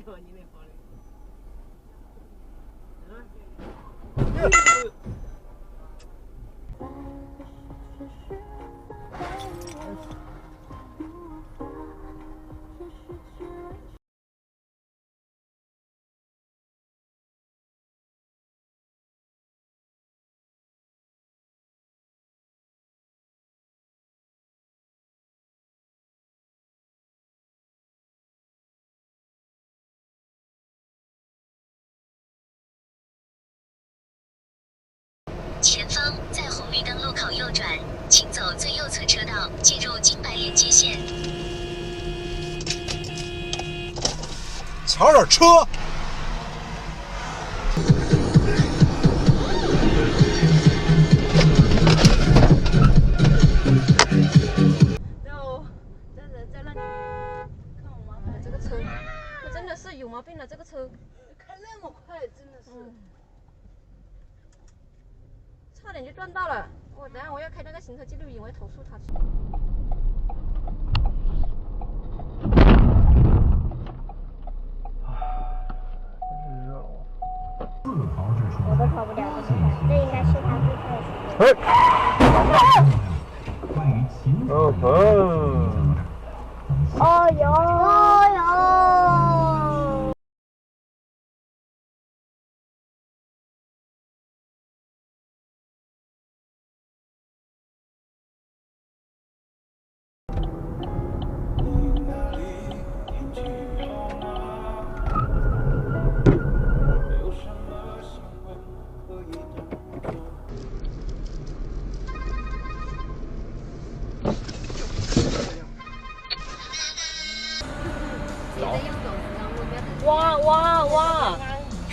往你那跑的。前方在红绿灯路口右转，请走最右侧车道，进入金白连接线。瞧点车！然后在那里看我妈妈这个车，这真的是有毛病了，这个车开那么快，真的是。差点就撞到了，等下我要开那个行车记录仪，我要投诉他。我都跑不了这么快，这应该是他最快的时间。哦哟哦哟！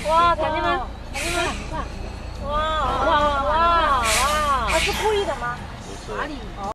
哇，看见吗？哇！他是故意的吗？哪里？哦。